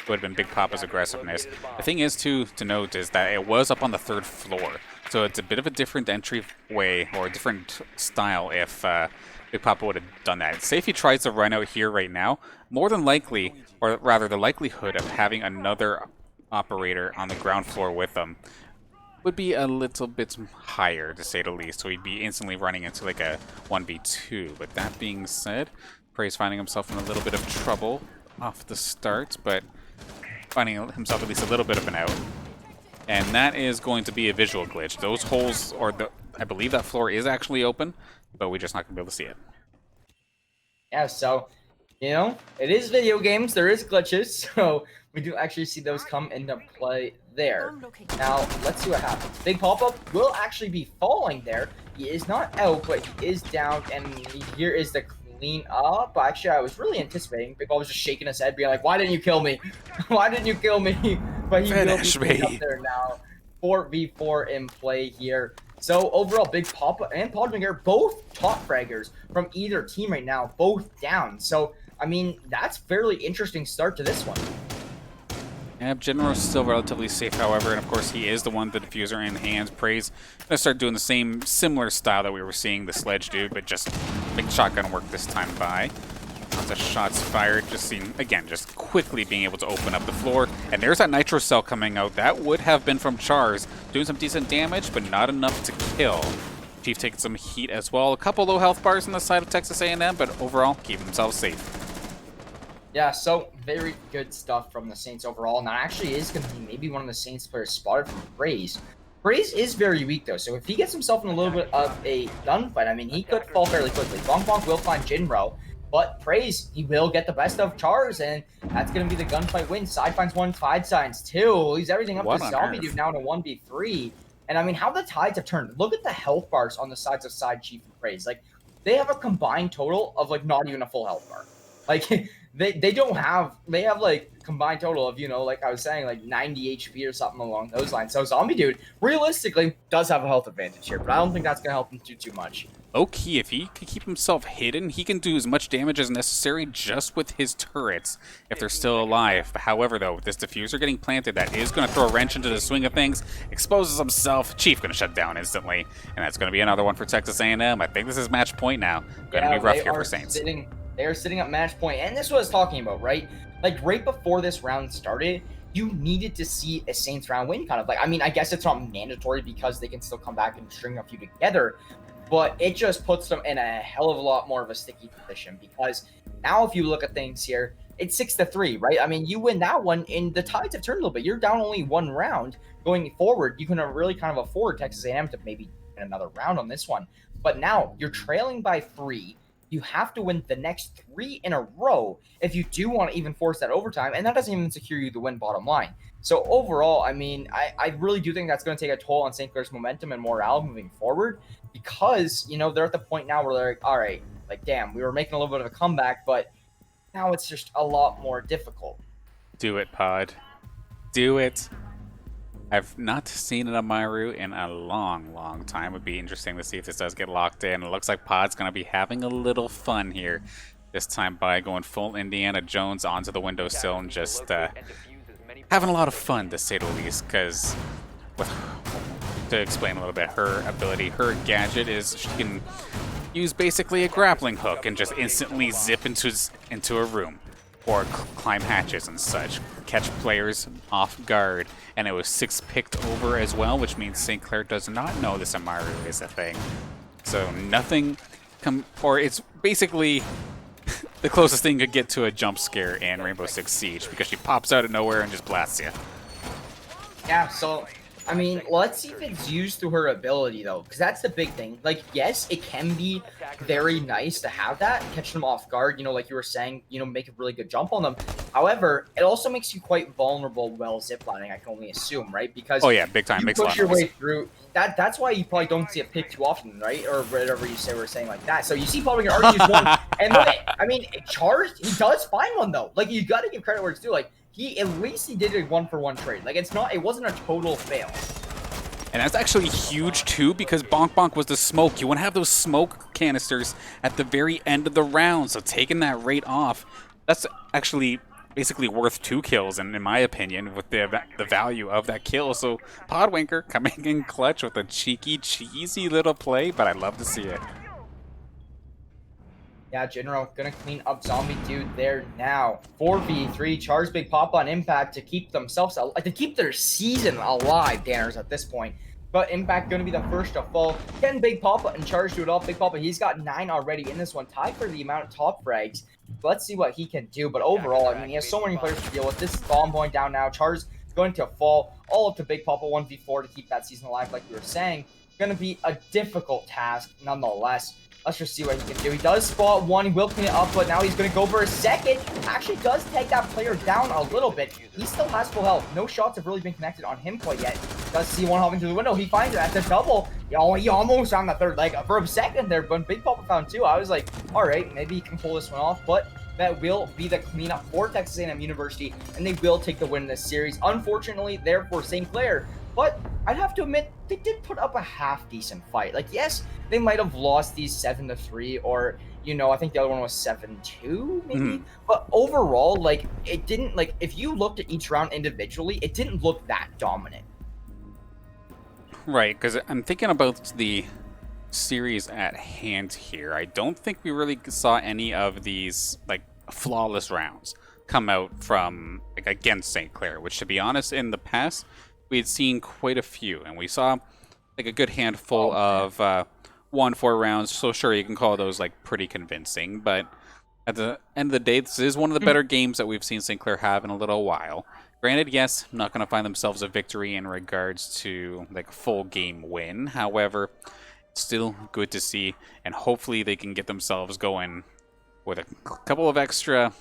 would have been Big Papa's aggressiveness. The thing is, to note is that it was up on the 3rd floor. So it's a bit of a different entryway or a different style if Big Papa would have done that. Say if he tries to run out here right now, more than likely, or rather the likelihood of having another operator on the ground floor with them would be a little bit higher, to say the least. So he'd be instantly running into like a 1v2. But that being said, Praise finding himself in a little bit of trouble off the start, but finding himself at least a little bit of an out. And that is going to be a visual glitch. Those holes, I believe that floor is actually open, but we're just not going to be able to see it. Yeah, so, it is video games. There is glitches, so we do actually see those come into play there. Now, let's see what happens. Big Papa will actually be falling there. He is not out, but he is down, and here is the clean up. Actually, I was really anticipating. Big Papa was just shaking his head, being like, why didn't you kill me? Why didn't you kill me? But he will be up there now. 4v4 in play here. So overall, Big Papa and Podringer, both top fraggers from either team right now, both down. So, I mean, that's fairly interesting start to this one. Yeah, General's still relatively safe, however, and of course he is the one with the diffuser in hand. Praise gonna start doing the same similar style that we were seeing the Sledge do, but just big shotgun work this time by. Lots of shots fired, just seeing, again, just quickly being able to open up the floor. And there's that Nitro Cell coming out. That would have been from Chars, doing some decent damage, but not enough to kill. Chief taking some heat as well. A couple low health bars on the side of Texas A&M, but overall, keeping themselves safe. Yeah, so very good stuff from the Saints overall, and that actually is going to be maybe one of the Saints players spotted from Praise. Praise is very weak, though, so if he gets himself in a little bit of a gunfight, I mean, he could fall fairly quickly. Bonk Bonk will find Jinro, but Praise, he will get the best of Chars, and that's going to be the gunfight win. Side finds one, Tide signs two. Leaves everything up to Zombie Dude now in a 1v3. And I mean, how the tides have turned. Look at the health bars on the sides of Side Chief and Praise. Like, they have a combined total of, like, not even a full health bar. Like, they don't have, they have, like, combined total of, you know, like I was saying, like 90 HP or something along those lines. So Zombie Dude, realistically, does have a health advantage here, but I don't think that's going to help him too much. Low-key, if he can keep himself hidden, he can do as much damage as necessary just with his turrets if they're still alive. However, though, with this diffuser getting planted, that is going to throw a wrench into the swing of things, exposes himself. Chief going to shut down instantly, and that's going to be another one for Texas A&M. I think this is match point now. Going to be rough here for Saints. They are sitting at match point, and this is what I was talking about, right? Like, right before this round started, you needed to see a Saints round win, kind of. Like, I mean, I guess it's not mandatory because they can still come back and string a few together, but it just puts them in a hell of a lot more of a sticky position because now if you look at things here, it's 6-3, right? I mean, you win that one, and the tides have turned a little bit. You're down only one round. Going forward, you can really kind of afford Texas A&M to maybe win another round on this one. But now, you're trailing by 3. You have to win the next 3 in a row if you do want to even force that overtime, and that doesn't even secure you the win bottom line. So overall, I mean, I really do think that's going to take a toll on St. Clair's momentum and morale moving forward because, you know, they're at the point now where they're like, all right, like, damn, we were making a little bit of a comeback, but now it's just a lot more difficult. Do it, Pod. Do it. I've not seen an Amaru in a long time. It would be interesting to see if this does get locked in. It looks like Pod's going to be having a little fun here this time by going full Indiana Jones onto the windowsill and just having a lot of fun, to say the least, because to explain a little bit, her ability, her gadget is she can use basically a grappling hook and just instantly zip into a room or climb hatches and such, catch players off guard. And it was 6 picked over as well, which means St. Clair does not know this Amaru is a thing. So nothing, or it's basically the closest thing could get to a jump scare in Rainbow Six Siege because she pops out of nowhere and just blasts you. Yeah, so I mean, let's see if it's used through her ability, though, because that's the big thing. Like, yes, it can be very nice to have that, catch them off guard, you know, like you were saying, you know, make a really good jump on them. However, it also makes you quite vulnerable while ziplining, I can only assume, right? Because oh yeah, big time, you makes a lot push your way through. That's why you probably don't see it pick too often, right? Or whatever you say, we're saying like that. So you see probably already use one, and look, I mean, Charged, he does find one though. Like, you got to give credit where it's due. Like, at least he did a 1-for-1 trade. Like, it wasn't a total fail. And that's actually huge too, because Bonk Bonk was the smoke. You want to have those smoke canisters at the very end of the round, so taking that rate off, that's actually basically worth 2 kills, and in my opinion, with the value of that kill. So Podwinker coming in clutch with a cheeky, cheesy little play, but I love to see it. Yeah, General gonna clean up Zombie Dude there now. 4v3, Char's Big Papa on Impact to keep themselves, to keep their season alive, Danners, at this point. But Impact gonna be the first to fall. Can Big Papa and Charge do it all? Big Papa, he's got 9 already in this one, tied for the amount of top frags. Let's see what he can do. But overall, I mean, he has so many players to deal with. This bomb going down now. Char's going to fall all up to Big Papa 1v4 to keep that season alive, like we were saying. Gonna be a difficult task, nonetheless. Let's just see what he can do. He does spot one. He will clean it up, but now he's going to go for a second. Actually does take that player down a little bit. He still has full health. No shots have really been connected on him quite yet. Does see one hopping through the window. He finds it at the double. He almost found the third leg for a second there, but Big Papa found 2. I was like, all right, maybe he can pull this one off, but that will be the cleanup for Texas A&M University, and they will take the win in this series. Unfortunately, therefore, St. Clair But I'd have to admit, they did put up a half decent fight. Like, yes, they might have lost these 7-3, or I think the other one was 7-2, maybe. Mhm. But overall, like, it didn't like if you looked at each round individually, it didn't look that dominant. Right, because I'm thinking about the series at hand here. I don't think we really saw any of these like flawless rounds come out from like against St. Clair, which to be honest, in the past we had seen quite a few, and we saw like a good handful Oh man. of 1-4 rounds. So sure, you can call those like pretty convincing, but at the end of the day, this is one of the better games that we've seen St. Clair have in a little while. Granted, yes, not going to find themselves a victory in regards to like a full game win. However, still good to see, and hopefully they can get themselves going with a couple of extra,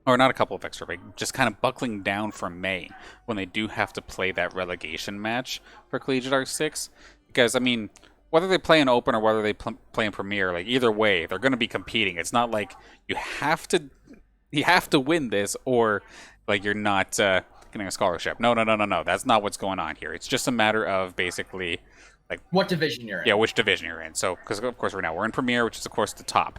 or not a couple of extra, but just kind of buckling down for May when they do have to play that relegation match for CollegiateR6. Because, I mean, whether they play in Open or whether they play in Premier, like either way, they're going to be competing. It's not like you have to win this, or like you're not getting a scholarship. No, no, no, no, no. That's not what's going on here. It's just a matter of basically like, What division you're yeah, in? which division you're in. So, because of course right now we're in Premier, which is of course the top.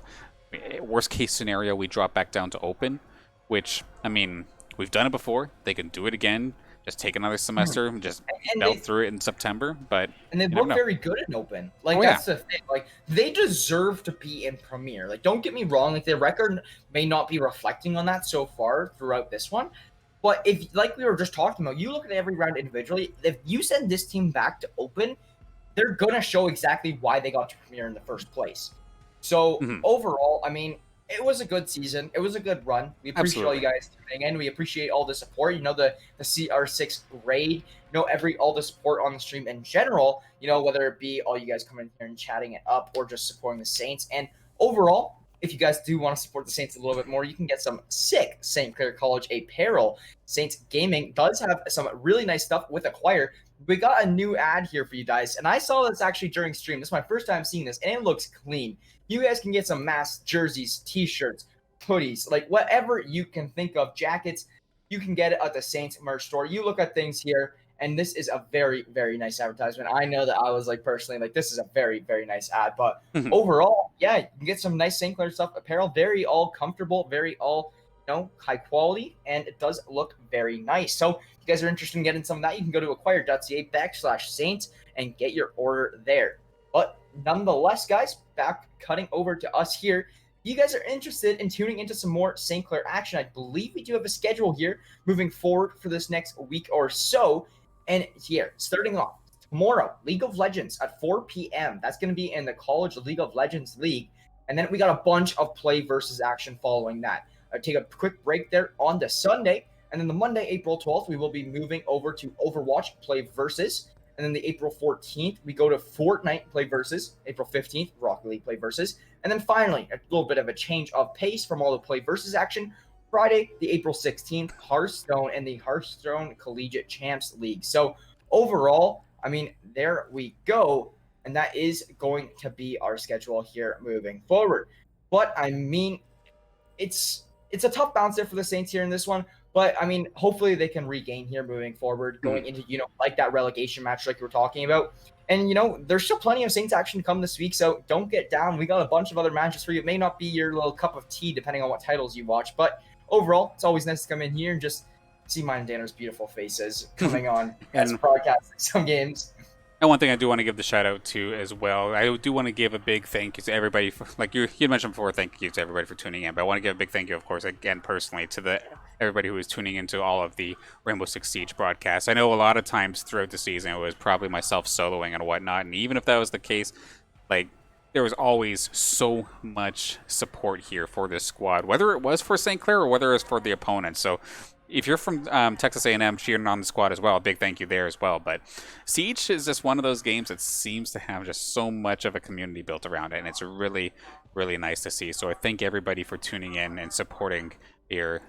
Worst case scenario, we drop back down to Open, which, I mean, we've done it before. They can do it again. Just take another semester and just And belt they through it in September. But they you never look know. very good in Open. Like Oh yeah. that's the thing. Like they deserve to be in Premier. Like don't get me wrong. Like their record may not be reflecting on that so far throughout this one. But if, like we were just talking about, you look at every round individually. If you send this team back to Open, they're gonna show exactly why they got to Premier in the first place. So Mhm. overall, I mean, it was a good season. It was a good run. We appreciate all you Absolutely. guys tuning in. We appreciate all the support. The CR6 raid. All the support on the stream in general. Whether it be all you guys coming here and chatting it up, or just supporting the Saints. And overall, if you guys do want to support the Saints a little bit more, you can get some sick St. Clair College apparel. Saints Gaming does have some really nice stuff with Acquire. We got a new ad here for you guys, and I saw this actually during stream. This is my first time seeing this, and it looks clean. You guys can get some mask jerseys, t-shirts, hoodies, like whatever you can think of, jackets. You can get it at the Saints merch store. You look at things here, and this is a very, very nice advertisement. I know that I was like personally like this is a very, very nice ad, but Mhm. overall, yeah, you can get some nice St. Clair stuff, apparel, very all comfortable, very all high quality, and it does look very nice. So if you guys are interested in getting some of that, you can go to acquire.ca/Saints and get your order there. But nonetheless, guys, back cutting over to us here. You guys are interested in tuning into some more St. Clair action. I believe we do have a schedule here moving forward for this next week or so. And here, starting off tomorrow, League of Legends at 4 p.m. That's going to be in the College League of Legends League. And then we got a bunch of play versus action following that. Take a quick break there on the Sunday. And then the Monday, April 12th, we will be moving over to Overwatch play versus. And then the April 14th, we go to Fortnite play versus. April 15th, Rocket League play versus. And then finally, a little bit of a change of pace from all the play versus action. Friday, the April 16th, Hearthstone and the Hearthstone Collegiate Champs League. So overall, I mean, there we go. And that is going to be our schedule here moving forward. But I mean, it's a tough bounce there for the Saints here in this one. But I mean, hopefully they can regain here moving forward, Mhm. going into like that relegation match like we were talking about. And there's still plenty of Saints action to come this week, so don't get down. We got a bunch of other matches for you. It may not be your little cup of tea depending on what titles you watch, but overall, it's always nice to come in here and just see mine and Danner's beautiful faces coming on as And broadcasting some games. And one thing I do want to give the shout out to as well, I do want to give a big thank you to everybody for, like you mentioned before, thank you to everybody for tuning in. But I want to give a big thank you, of course, again personally to the everybody who is tuning into all of the Rainbow Six Siege broadcasts. I know a lot of times throughout the season it was probably myself soloing and whatnot, and even if that was the case, like there was always so much support here for this squad, whether it was for St. Clair or whether it was for the opponent. So if you're from Texas A&M cheering on the squad as well, a big thank you there as well. But Siege is just one of those games that seems to have just so much of a community built around it, and it's really, really nice to see. So I thank everybody for tuning in and supporting your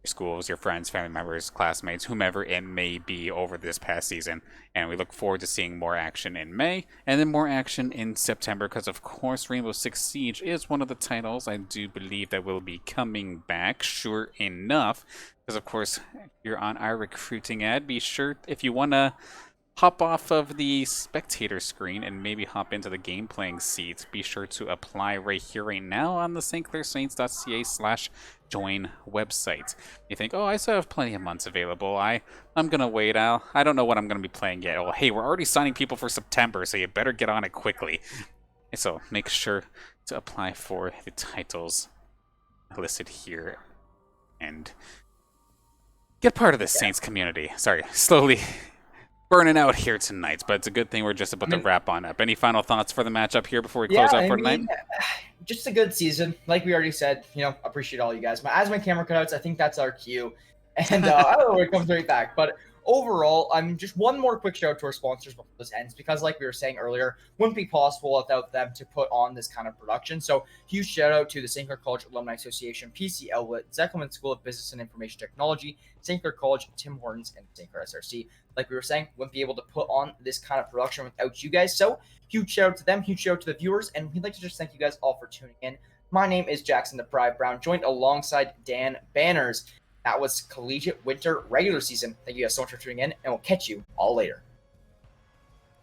schools, your friends, family members, classmates, whomever it may be over this past season. And we look forward to seeing more action in May and then more action in September because, of course, Rainbow Six Siege is one of the titles I do believe that will be coming back, sure enough. Because, of course, you're on our recruiting ad. Be sure, if you want to hop off of the spectator screen and maybe hop into the game playing seat, be sure to apply right here, right now on the stclairsaints.ca/join website. You think, oh, I still have plenty of months available. I'm going to wait. I don't know what I'm going to be playing yet. Well, hey, we're already signing people for September, so you better get on it quickly. So make sure to apply for the titles listed here and get part of the Saints community. Sorry, slowly burning out here tonight, but it's a good thing we're just about to wrap on up. Any final thoughts for the matchup here before we close out for tonight? Just a good season. Like we already said, appreciate all you guys. As my camera cutouts, I think that's our cue. And I don't know where it comes right back. But overall, just one more quick shout out to our sponsors before this ends, because like we were saying earlier, wouldn't be possible without them to put on this kind of production. So huge shout out to the St. Clair College Alumni Association, PC Outlet, Zekelman School of Business and Information Technology, St. Clair College, Tim Hortons, and St. Clair SRC. Like we were saying, wouldn't be able to put on this kind of production without you guys. So huge shout out to them, huge shout out to the viewers, and we'd like to just thank you guys all for tuning in. My name is Jackson the Pride Brown, joined alongside Dan Banners. That was Collegiate Winter Regular Season. Thank you guys so much for tuning in, and we'll catch you all later.